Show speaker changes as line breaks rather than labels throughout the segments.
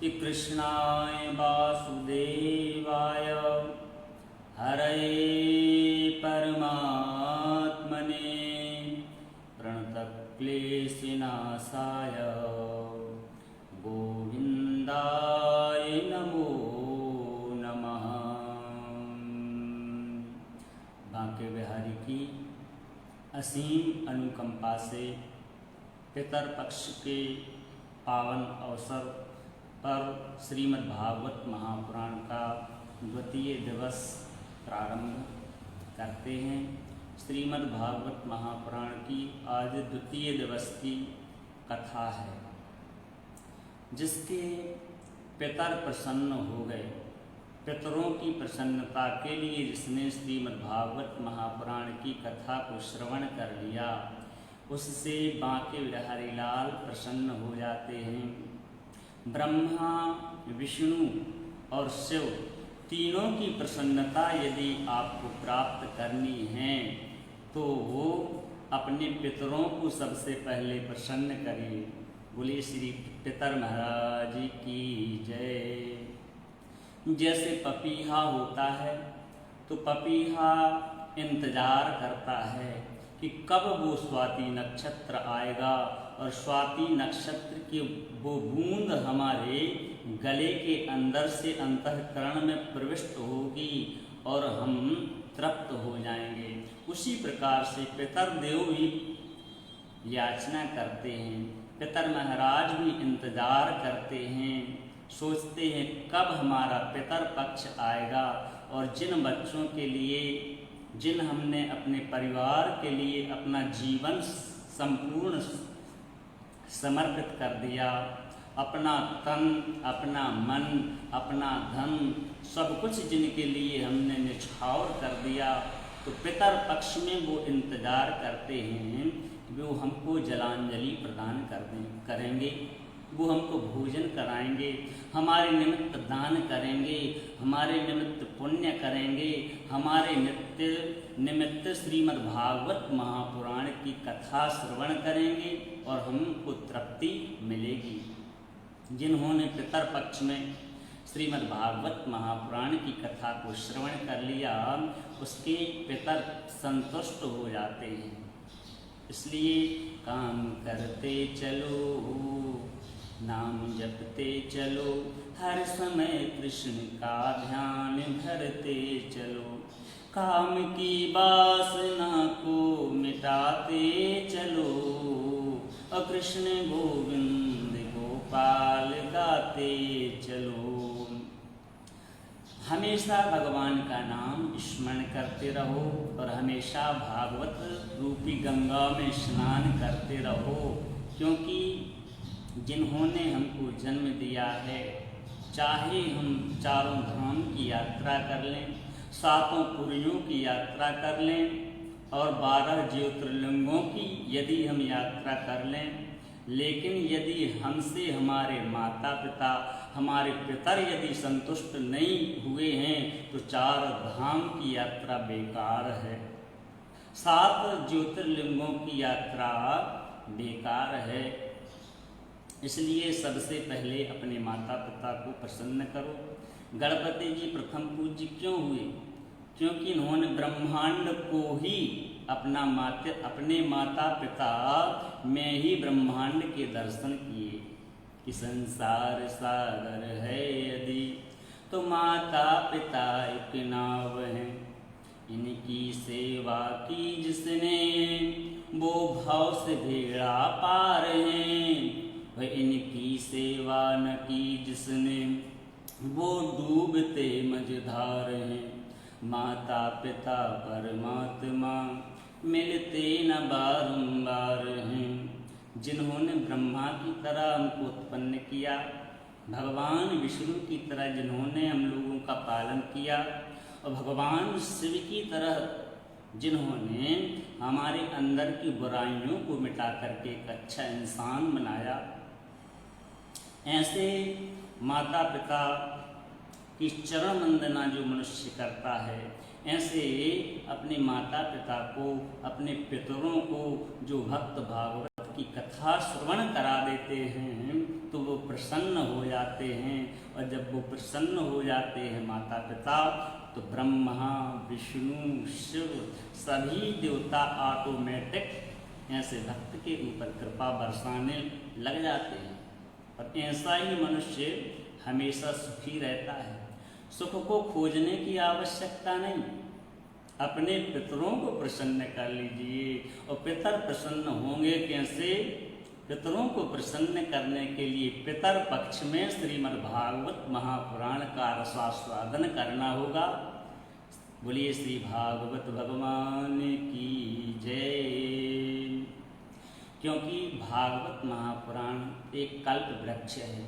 कि कृष्णाय वासुदेवाय हरये परमात्मने प्रणतक्लेशनाशाय गोविन्दाय नमो नमः। बांके बिहारी की असीम अनुकंपा से पितर पक्ष के पावन अवसर पर श्रीमद् भागवत महापुराण का द्वितीय दिवस प्रारंभ करते हैं। श्रीमद् भागवत महापुराण की आज द्वितीय दिवस की कथा है, जिसके पितर प्रसन्न हो गए। पितरों की प्रसन्नता के लिए जिसने श्रीमद् भागवत महापुराण की कथा को श्रवण कर लिया, उससे बांके बिहारी लाल प्रसन्न हो जाते हैं। ब्रह्मा, विष्णु और शिव तीनों की प्रसन्नता यदि आपको प्राप्त करनी है तो वो अपने पितरों को सबसे पहले प्रसन्न करिए। बोलिए श्री पितर महाराज की जय। जैसे पपीहा होता है तो पपीहा इंतजार करता है कि कब वो स्वाति नक्षत्र आएगा और स्वाति नक्षत्र की वो बूंद हमारे गले के अंदर से अंतःकरण में प्रविष्ट होगी और हम तृप्त हो जाएंगे। उसी प्रकार से पितर देव भी याचना करते हैं, पितर महाराज भी इंतजार करते हैं, सोचते हैं कब हमारा पितर पक्ष आएगा और जिन बच्चों के लिए, जिन हमने अपने परिवार के लिए अपना जीवन संपूर्ण समर्पित कर दिया, अपना तन, अपना मन, अपना धन, सब कुछ जिनके लिए हमने निछावर कर दिया, तो पितर पक्ष में वो इंतजार करते हैं कि वो हमको जलांजलि प्रदान करेंगे, वो हमको भोजन कराएंगे, हमारे निमित्त दान करेंगे, हमारे निमित्त पुण्य करेंगे, हमारे निमित्त श्रीमद् भागवत महापुराण की कथा श्रवण करेंगे और हमको तृप्ति मिलेगी। जिन्होंने पितर पक्ष में श्रीमद् भागवत महापुराण की कथा को श्रवण कर लिया, उसके पितर संतुष्ट हो जाते हैं। इसलिए काम करते चलो, नाम जपते चलो, हर समय कृष्ण का ध्यान धरते चलो, काम की वासना को मिटाते चलो और कृष्ण गोविंद गोपाल गाते चलो। हमेशा भगवान का नाम स्मरण करते रहो और हमेशा भागवत रूपी गंगा में स्नान करते रहो, क्योंकि जिन्होंने हमको जन्म दिया है, चाहे हम चारों धाम की यात्रा कर लें, सातों पुरियों की यात्रा कर लें और 12 ज्योतिर्लिंगों की यदि हम यात्रा कर लें, लेकिन यदि हमसे हमारे माता पिता, हमारे पितर यदि संतुष्ट नहीं हुए हैं तो 4 धाम की यात्रा बेकार है, 7 ज्योतिर्लिंगों की यात्रा बेकार है। इसलिए सबसे पहले अपने माता पिता को प्रसन्न करो। गणपति जी प्रथम पूज्य क्यों हुए? क्योंकि इन्होंने ब्रह्मांड को ही अपने माता पिता में ही ब्रह्मांड के दर्शन किए कि संसार सागर है यदि तो माता पिता एक नाव है, इनकी सेवा की जिसने वो भाव से भेड़ा पार है, वह इनकी सेवा न की जिसने वो डूबते मझधार हैं। माता पिता परमात्मा मिलते न बारंबार हैं। जिन्होंने ब्रह्मा की तरह हमको उत्पन्न किया, भगवान विष्णु की तरह जिन्होंने हम लोगों का पालन किया और भगवान शिव की तरह जिन्होंने हमारे अंदर की बुराइयों को मिटा करके एक अच्छा इंसान बनाया, ऐसे माता पिता की चरण वंदना जो मनुष्य करता है, ऐसे अपने माता पिता को, अपने पितरों को जो भक्त भागवत की कथा श्रवण करा देते हैं तो वो प्रसन्न हो जाते हैं। और जब वो प्रसन्न हो जाते हैं माता पिता, तो ब्रह्मा विष्णु शिव सभी देवता ऑटोमेटिक ऐसे भक्त के ऊपर कृपा बरसाने लग जाते हैं। और ऐसा ही मनुष्य हमेशा सुखी रहता है। सुख को खोजने की आवश्यकता नहीं, अपने पितरों को प्रसन्न कर लीजिए। और पितर प्रसन्न होंगे कैसे? पितरों को प्रसन्न करने के लिए पितर पक्ष में श्रीमद् भागवत महापुराण का रसास्वादन करना होगा। बोलिए श्री भागवत भगवान की जय। क्योंकि भागवत महापुराण एक कल्प वृक्ष है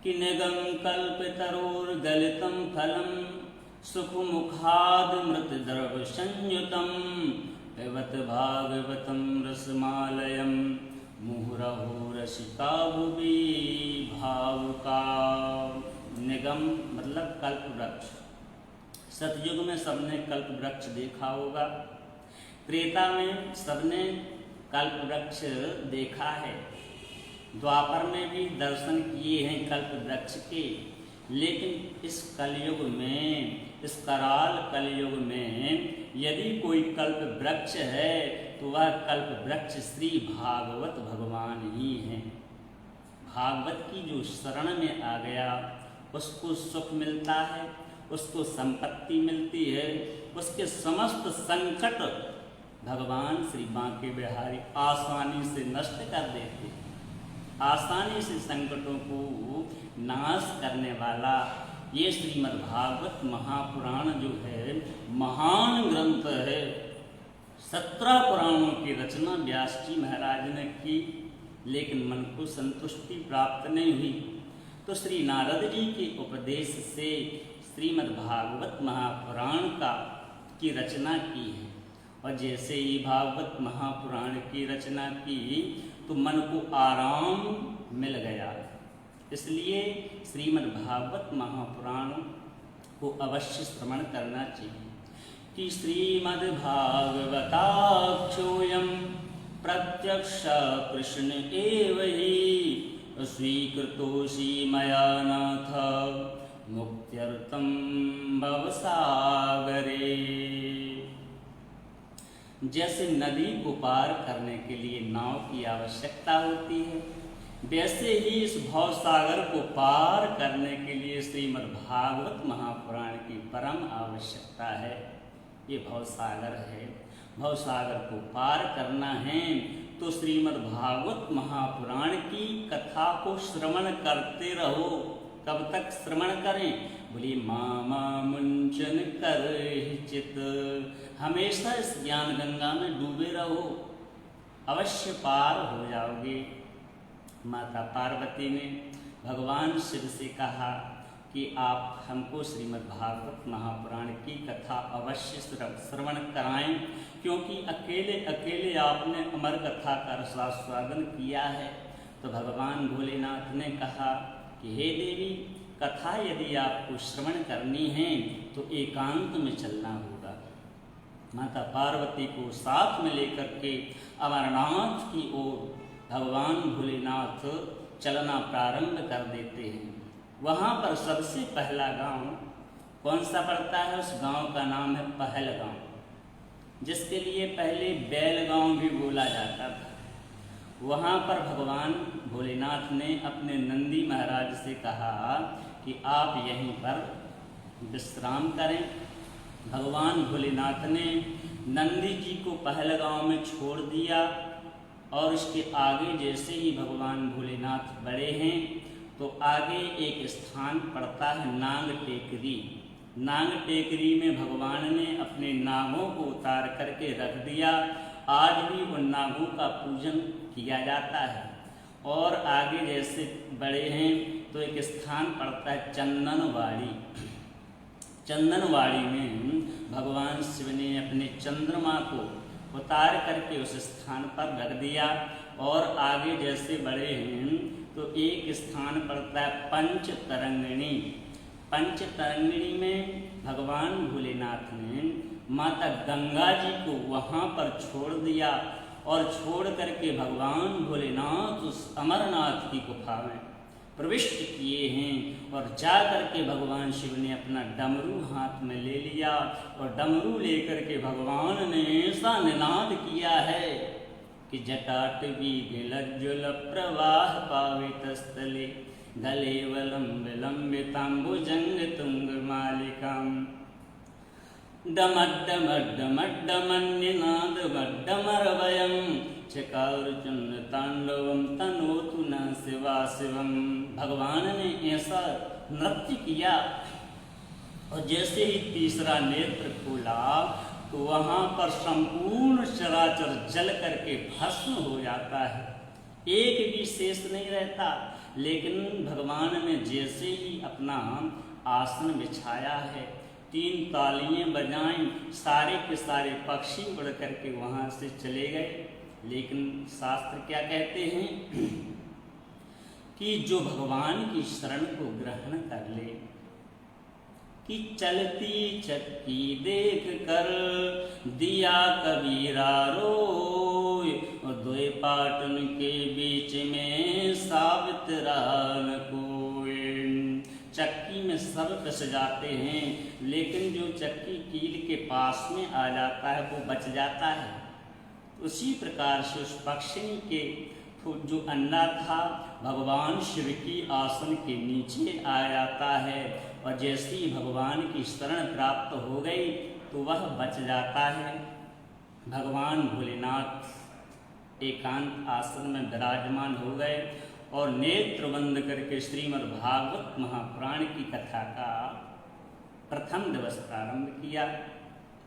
कि निगम कल्पतरोर्गलितं फलं सुखमुखाद मृत द्रव संयुतं पिबत भागवतं रसमालयं मुहुरहो रसिका भुवि भावुका। निगम मतलब कल्प वृक्ष। सतयुग में सबने कल्प वृक्ष देखा होगा, त्रेता में सबने कल्प वृक्ष देखा है, द्वापर में भी दर्शन किए हैं कल्प वृक्ष के। लेकिन इस कलयुग में, इस कराल कलयुग में यदि कोई कल्प वृक्ष है तो वह कल्प वृक्ष श्री भागवत भगवान ही हैं। भागवत की जो शरण में आ गया उसको सुख मिलता है, उसको संपत्ति मिलती है, उसके समस्त संकट भगवान श्री बांके बिहारी आसानी से नष्ट कर देते हैं। आसानी से संकटों को नाश करने वाला ये श्रीमद् भागवत महापुराण जो है महान ग्रंथ है। 17 पुराणों की रचना व्यास जी महाराज ने की, लेकिन मन को संतुष्टि प्राप्त नहीं हुई, तो श्री नारद जी के उपदेश से श्रीमद् भागवत महापुराण की रचना की है। और जैसे ही भागवत महापुराण की रचना की तो मन को आराम मिल गया। इसलिए श्रीमद् भागवत महापुराण को अवश्य श्रवण करना चाहिए कि श्रीमद् भागवताख्योऽयं प्रत्यक्ष कृष्ण एव हि स्वीकृतोऽसि मया नाथ मुक्त्यर्थं भवसागरे। जैसे नदी को पार करने के लिए नाव की आवश्यकता होती है, वैसे ही इस भवसागर को पार करने के लिए श्रीमद् भागवत महापुराण की परम आवश्यकता है। ये भवसागर है, भवसागर को पार करना है तो श्रीमद् भागवत महापुराण की कथा को श्रवण करते रहो। कब तक श्रवण करें? बोलिए मामा मुंचन कर चित। हमेशा इस ज्ञान गंगा में डूबे रहो, अवश्य पार हो जाओगे। माता पार्वती ने भगवान शिव से कहा कि आप हमको श्रीमद् भागवत महापुराण की कथा अवश्य श्रवण कराएं, क्योंकि अकेले अकेले आपने अमर कथा का रसास्वादन किया है। तो भगवान भोलेनाथ ने कहा कि हे देवी, कथा यदि आपको श्रवण करनी है तो एकांत में चलना होगा। माता पार्वती को साथ में लेकर के अमरनाथ की ओर भगवान भोलेनाथ चलना प्रारंभ कर देते हैं। वहाँ पर सबसे पहला गांव कौन सा पड़ता है? उस गांव का नाम है पहलगांव, जिसके लिए पहले बैलगांव भी बोला जाता था। वहाँ पर भगवान भोलेनाथ ने अपने नंदी महाराज से कहा कि आप यहीं पर विश्राम करें। भगवान भोलेनाथ ने नंदी जी को पहलगांव में छोड़ दिया और इसके आगे जैसे ही भगवान भोलेनाथ बढ़े हैं तो आगे एक स्थान पड़ता है नाग टेकरी। नाग टेकरी में भगवान ने अपने नागों को उतार करके रख दिया। आज भी उन नागों का पूजन किया जाता है। और आगे जैसे बड़े हैं तो एक स्थान पड़ता है चंदनवाड़ी। चंदनवाड़ी में भगवान शिव ने अपने चंद्रमा को उतार करके उस स्थान पर रख दिया। और आगे जैसे बड़े हैं तो एक स्थान पड़ता है पंचतरंगिणी। पंचतरंगिणी में भगवान भोलेनाथ ने माता गंगा जी को वहाँ पर छोड़ दिया और छोड़ करके भगवान भोलेनाथ उस अमरनाथ की गुफा में प्रविष्ट किए हैं। और जा करके भगवान शिव ने अपना डमरू हाथ में ले लिया और डमरू लेकर के भगवान ने ऐसा निनाद किया है कि जटाटवी गिलज्जुल प्रवाह पावितस्थले गले वलंबिताम्बुजंग तुंग मालिकाम डमड्डमड्डमड्डमन्यनादमड्डमरवयं चकारुचुन्न तांडवम तनोतु न शिवा शिवम। भगवान ने ऐसा नृत्य किया और जैसे ही तीसरा नेत्र खोला तो वहाँ पर संपूर्ण चराचर जल करके भस्म हो जाता है, एक भी शेष नहीं रहता। लेकिन भगवान ने जैसे ही अपना आसन बिछाया है, 3 तालियां बजाईं, सारे के सारे पक्षी उड़ करके वहाँ से चले गए। लेकिन शास्त्र क्या कहते हैं कि जो भगवान की शरण को ग्रहण कर ले, कि चलती चक्की देख कर दिया कबीरा रोय और दोए पाटन के बीच में साबित रहा न कोई। चक्की में सब फंस जाते हैं, लेकिन जो चक्की कील के पास में आ जाता है वो बच जाता है। उसी प्रकार से उस पक्षी के जो अंडा था भगवान शिव की आसन के नीचे आ जाता है और जैसे ही भगवान की शरण प्राप्त हो गई तो वह बच जाता है। भगवान भोलेनाथ एकांत आसन में विराजमान हो गए और नेत्र बंद करके श्रीमद् भागवत महापुराण की कथा का प्रथम दिवस प्रारंभ किया।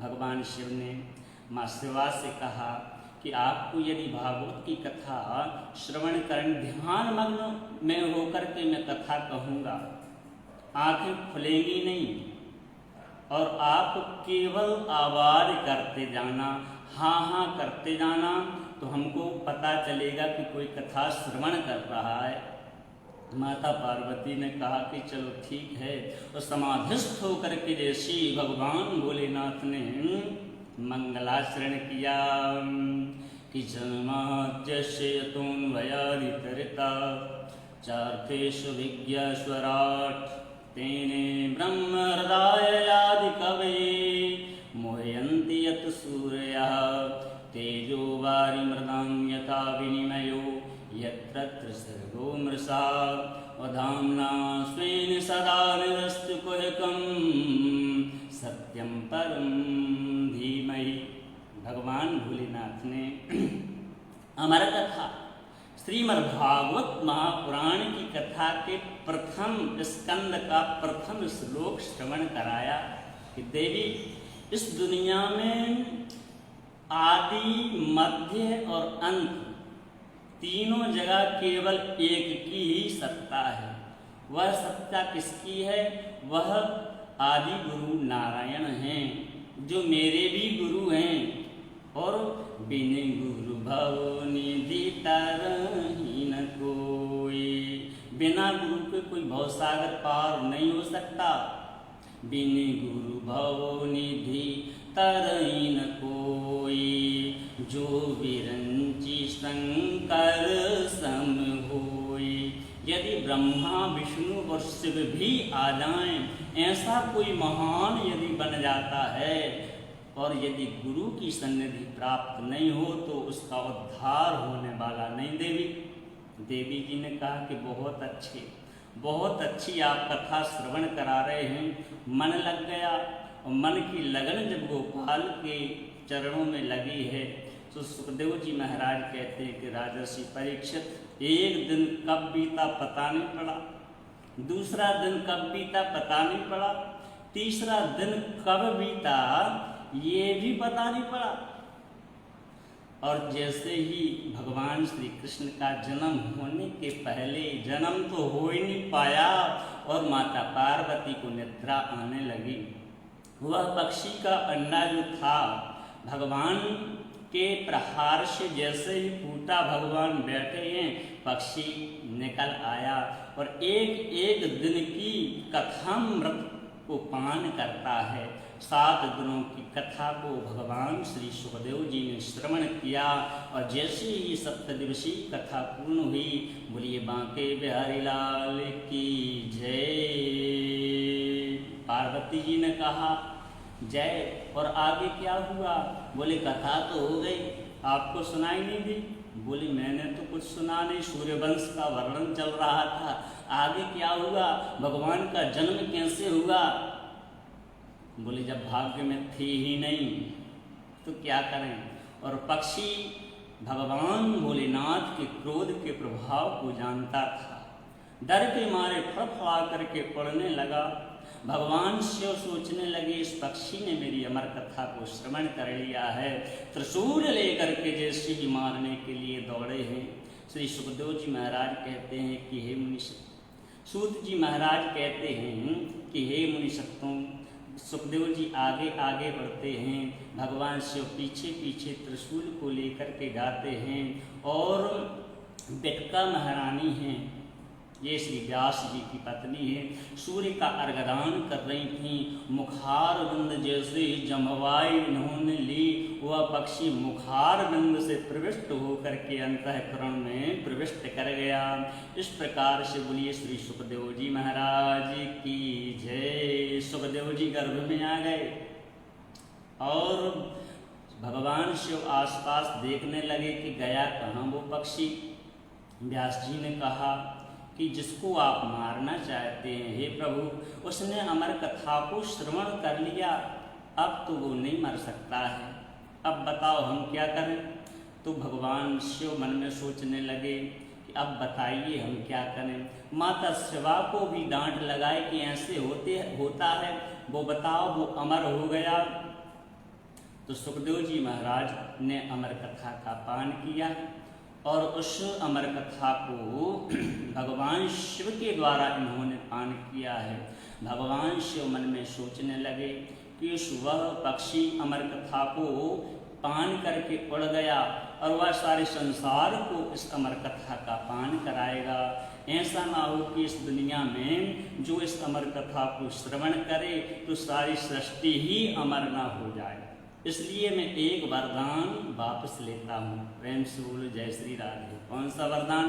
भगवान शिव ने माँ शिवा से कहा कि आपको यदि भागवत की कथा श्रवण करें, ध्यान मग्न में होकर के मैं कथा कहूँगा, आंखें खुलेंगी नहीं और आप केवल आवाज करते जाना, हाँ हाँ करते जाना, तो हमको पता चलेगा कि कोई कथा श्रवण कर रहा है। माता पार्वती ने कहा कि चलो ठीक है, और समाधिस्थ होकर के जैसे भगवान भोलेनाथ ने मंगलाचरण किया कि जन्माद्यस्यतोऽन्वयादितरता चार्थेषु विज्ञस्वराट् तेने ब्रह्म हृदयादिकवये मोहयन्ति यत् सूरयः तेजो वारिमृदां यथा विनिमयो यत्र सर्गो मृषा वधाम्ना स्वेन सदा निरस्तु कुहकं सत्यं परं धीमहि। भगवान भोलेनाथ ने अमर कथा श्रीमद् भागवत महापुराण की कथा के प्रथम स्कंद का प्रथम श्लोक श्रवण कराया कि देवी इस दुनिया में आदि मध्य और अंत तीनों जगह केवल एक की ही सत्ता है। वह सत्ता किसकी है? वह आदि गुरु नारायण हैं, जो मेरे भी गुरु हैं। और बिन गुरु भव निधि तरहि न कोई, बिना गुरु के कोई भवसागर पार नहीं हो सकता। बिन गुरु भव निधि तरहि न कोई, जो विरंचि शंकर सम होई। यदि ब्रह्मा विष्णु और शिव भी आ जाएं, ऐसा कोई महान यदि बन जाता है और यदि गुरु की सन्निधि प्राप्त नहीं हो तो उसका उद्धार होने वाला नहीं। देवी जी ने कहा कि बहुत अच्छी आप कथा श्रवण करा रहे हैं, मन लग गया। और मन की लगन जब गोपाल के चरणों में लगी है तो सुखदेव जी महाराज कहते हैं कि राजर्षि परीक्षित, एक दिन कब बीता पता नहीं पड़ा, दूसरा दिन कब बीता पता नहीं पड़ा, तीसरा दिन कब बीता ये भी पता नहीं पड़ा। और जैसे ही भगवान श्री कृष्ण का जन्म होने के पहले, जन्म तो हो ही नहीं पाया और माता पार्वती को निद्रा आने लगी। वह पक्षी का अंडा जो था भगवान के प्रहार से जैसे ही फूटा, भगवान बैठे हैं, पक्षी निकल आया और एक एक दिन की कथामृत को पान करता है। 7 दिनों की कथा को भगवान श्री सुखदेव जी ने श्रवण किया और जैसे ही 7 दिवसीय कथा पूर्ण हुई, बोलिए बांके बिहारी लाल की जय। पार्वती जी ने कहा जय। और आगे क्या हुआ? बोले कथा तो हो गई, आपको सुनाई नहीं दी? बोले मैंने तो कुछ सुना नहीं, सूर्यवंश का वर्णन चल रहा था। आगे क्या हुआ? भगवान का जन्म कैसे हुआ? बोले जब भाग्य में थे ही नहीं तो क्या करें। और पक्षी भगवान भोलेनाथ के क्रोध के प्रभाव को जानता था, डर के मारे फड़फड़ा करके पड़ने लगा। भगवान शिव सोचने लगे इस पक्षी ने मेरी अमर कथा को श्रवण कर लिया है, त्रिशूल लेकर के जैसे ही मारने के लिए दौड़े हैं। श्री सुखदेव जी महाराज कहते हैं कि हे मुनि, सूत जी महाराज कहते हैं कि हे मुनि सत्तों, सुखदेव जी आगे आगे बढ़ते हैं, भगवान शिव पीछे पीछे त्रिशूल को लेकर के जाते हैं। और बेटका महारानी हैं, ये श्री व्यास जी की पत्नी है, सूर्य का अर्घदान कर रही थी। मुखार बिंद जैसे जमवाई इन्होंने ली, वह पक्षी मुखार बिंद से प्रविष्ट होकर के अंतःकरण में प्रविष्ट कर गया। इस प्रकार से बोलिए श्री सुखदेव जी महाराज की जय। सुखदेव जी गर्भ में आ गए और भगवान शिव आसपास देखने लगे कि गया कहाँ वो पक्षी। व्यास जी ने कहा कि जिसको आप मारना चाहते हैं हे प्रभु, उसने अमर कथा को श्रवण कर लिया, अब तो वो नहीं मर सकता है, अब बताओ हम क्या करें। तो भगवान शिव मन में सोचने लगे कि अब बताइए हम क्या करें। माता शिवा को भी डांट लगाए कि ऐसे होता है, वो बताओ, वो अमर हो गया। तो सुखदेव जी महाराज ने अमर कथा का पान किया और उस अमर कथा को भगवान शिव के द्वारा इन्होंने पान किया है। भगवान शिव मन में सोचने लगे कि वह पक्षी अमर कथा को पान करके उड़ गया और वह सारे संसार को इस अमर कथा का पान कराएगा। ऐसा ना हो कि इस दुनिया में जो इस अमर कथा को श्रवण करे तो सारी सृष्टि ही अमर ना हो जाए। इसलिए मैं एक वरदान वापस लेता हूँ। प्रेम से बोलो जय श्री राधे। कौन सा वरदान?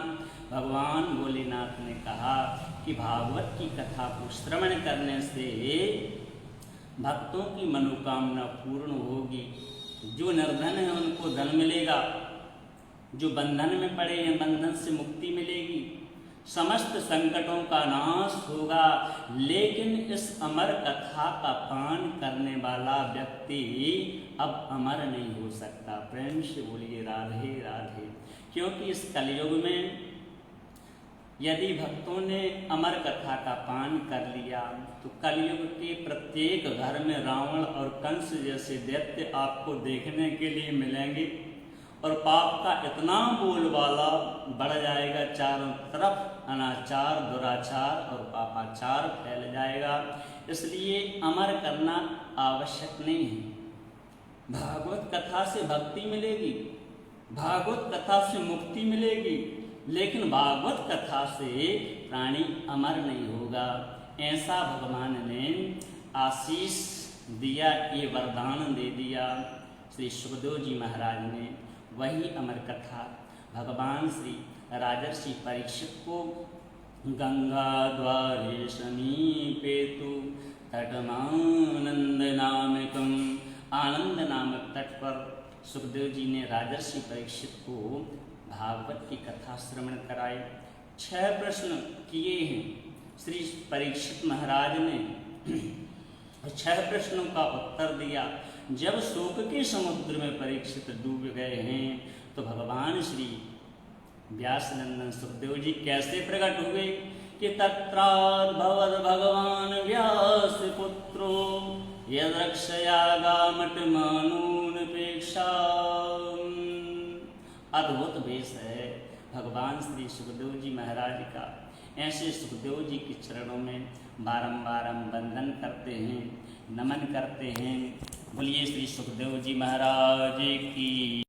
भगवान भोलेनाथ ने कहा कि भागवत की कथा को श्रवण करने से भक्तों की मनोकामना पूर्ण होगी। जो निर्धन है उनको धन मिलेगा, जो बंधन में पड़े हैं बंधन से मुक्ति मिलेगी, समस्त संकटों का नाश होगा। लेकिन इस अमर कथा का पान करने वाला व्यक्ति अब अमर नहीं हो सकता। प्रेम से बोलिए राधे राधे। क्योंकि इस कलयुग में यदि भक्तों ने अमर कथा का पान कर लिया तो कलयुग के प्रत्येक घर में रावण और कंस जैसे दैत्य आपको देखने के लिए मिलेंगे और पाप का इतना बोलबाला बढ़ जाएगा, चारों तरफ अनाचार, दुराचार और पापाचार फैल जाएगा। इसलिए अमर करना आवश्यक नहीं है। भागवत कथा से भक्ति मिलेगी, भागवत कथा से मुक्ति मिलेगी, लेकिन भागवत कथा से प्राणी अमर नहीं होगा। ऐसा भगवान ने आशीष दिया, ये वरदान दे दिया श्री सुखदेव जी महाराज ने। वही अमर कथा भगवान श्री राजर्षि परीक्षित को गंगा द्वारे समीपेतु तटमानंद नामकम, आनंद नामक तट पर सुखदेव जी ने राजर्षि परीक्षित को भागवत की कथा श्रवण कराई। 6 प्रश्न किए हैं श्री परीक्षित महाराज ने, 6 प्रश्नों का उत्तर दिया। जब शोक के समुद्र में परीक्षित डूब गए हैं तो भगवान श्री व्यासनंदन सुखदेव जी कैसे प्रकट हुए कि तत्राद्भवद भगवान व्यास पुत्रो यदक्षयागामट मानूनपेक्षा। अद्भुत वेश है भगवान श्री सुखदेव जी महाराज का। ऐसे सुखदेव जी के चरणों में बारंबार हम वंदन करते हैं, नमन करते हैं। बोलिए श्री सुखदेव जी महाराज की।